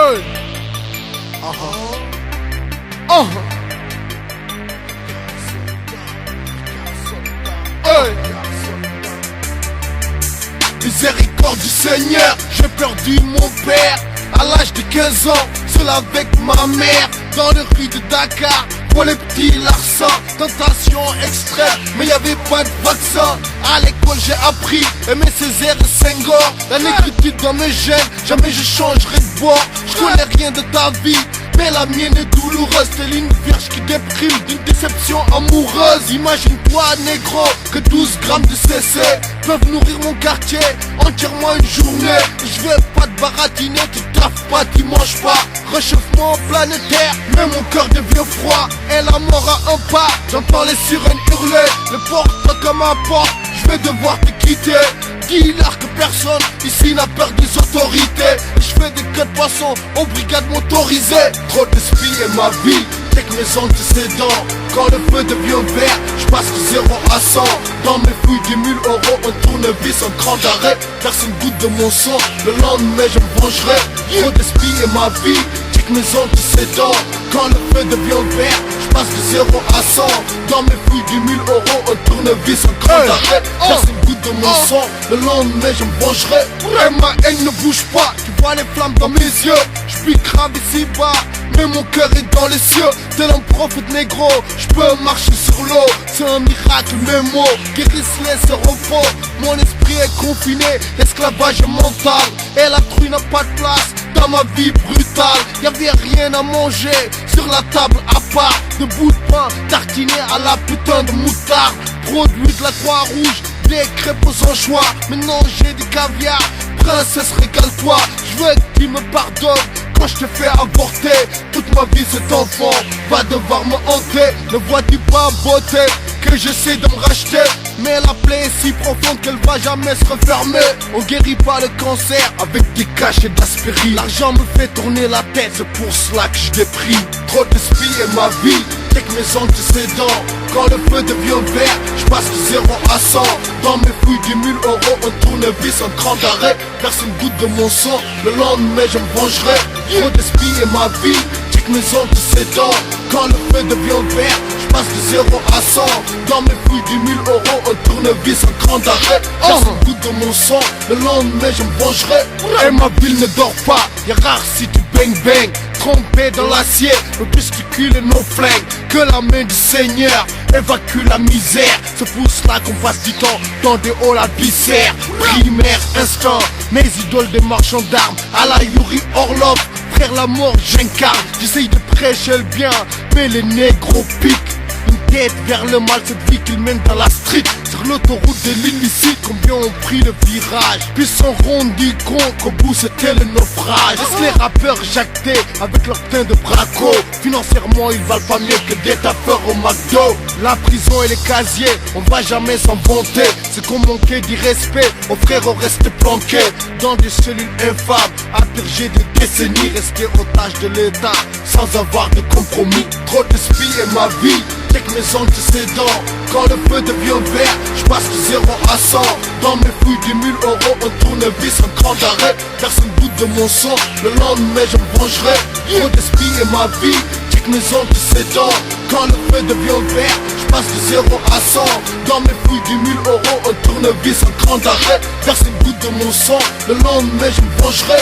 Hey. Hey. Miséricorde du Seigneur, j'ai perdu mon père à l'âge de 15 ans, seul avec ma mère dans le rue de Dakar. Pour les petits larcins, tentation extrême, mais y'avait pas de vaccin. À l'école j'ai appris, aimer Césaire et Senghor. La négritude dans mes gènes, jamais je changerai de bord. Je connais rien de ta vie, mais la mienne est douloureuse. Telle une vierge qui déprime d'une déception amoureuse. Imagine-toi négro, que 12 grammes de CC peuvent nourrir mon quartier entièrement une journée. Je veux pas te baratiner, tu taffes pas, tu manges pas. Réchauffement planétaire, mais mon cœur devient froid. Et la mort a un pas, j'entends les sirènes hurler. Le porte comme un porte, je vais devoir te quitter. Dis-leur que personne ici n'a peur des autorités. Je fais des queues de poisson aux brigades motorisées. Trop de spies et ma vie, dès que mes antécédents. Quand le feu devient vert, je passe de 0 à 100. Dans mes fouilles 10 000 euros, un tournevis, un cran d'arrêt. Personne goûte de mon sang, le lendemain je me vengerai. Trop de spies et ma vie, dès que mes antécédents. Quand le feu devient vert, je passe de 0 à 100. Dans mes fouilles 10 000 euros, un tournevis, un cran d'arrêt. Personne goûte de mon sang, le lendemain je me vengerai. Et ma haine ne bouge pas, tu vois les flammes dans mes yeux. Je suis grave ici bas, mais mon cœur est dans les cieux. Tel un prophète négro, je peux marcher sur l'eau. C'est un miracle, mes mots guérissent les cerveaux. Mon esprit est confiné, l'esclavage mental. Et la truie n'a pas de place dans ma vie brutale. Y'avait rien à manger sur la table à part de bouts de pain tartinés à la putain de moutarde. Produit de la Croix-Rouge, des crêpes aux anchois. Maintenant j'ai du caviar, princesse régale-toi. Je veux que tu me pardonnes quand je te fais avorter. Toute ma vie cet enfant va devoir me hanter. Ne vois-tu pas beauté que j'essaie de me racheter? Mais la plaie est si profonde qu'elle va jamais se refermer. On guérit pas le cancer avec des cachets d'aspirine. L'argent me fait tourner la tête, c'est pour cela que je déprime. Trop de spies et ma vie, dès que mes antécédents. Quand le feu devient vert, je passe de 0 à 100. Dans mes fouilles 10 000 euros, un tournevis, un cran d'arrêt. Personne goûte de mon sang, le lendemain je me vengerai. Trop de spies et ma vie, dès que mes antécédents. Quand le feu devient vert, je passe de 0 à 100. Dans mes fouilles 10 000 euros, un tournevis, un cran d'arrêt. Personne goûte de mon sang, le lendemain je me vengerai. Et ma ville ne dort pas, y'a rare si tu bang bang. Trompé dans l'acier, le testicule et nos flingues. Que la main du Seigneur évacue la misère. C'est pour cela qu'on passe du temps dans des halls à viscères. Primaire, instant, mes idoles des marchands d'armes. À la Yuri Orlov, frère la mort j'incarne. J'essaye de prêcher le bien, mais les négros piquent. Une tête vers le mal, cette vie qu'ils mènent dans la street. Sur l'autoroute de l'illicite, combien ont pris le virage. Puis sont rendus compte qu'au bout c'était le naufrage. Laisse les rappeurs jacter avec leur teint de braco. Financièrement ils valent pas mieux que des taffeurs au McDo. La prison et les casiers, on va jamais s'en vanter. C'est qu'on manquait d'irrespect, aux frères ont resté planqués dans des cellules infâmes, à purger des décennies. Restés otages de l'état, sans avoir de compromis. Trop de spies et ma vie, dès que mes antécédents. Quand le feu devient vert, je passe de 0 à 100. Dans mes fouilles 10 000 euros, un tournevis, un cran d'arrêt. Personne goûte de mon sang, le lendemain je me vengerai. Trop de spies et ma vie, dès que mes antécédents. Quand le feu devient vert, je passe de 0 à 100. Dans mes fouilles 10 000 euros, un tournevis, un cran d'arrêt. Personne goûte de mon sang, le lendemain je me vengerai.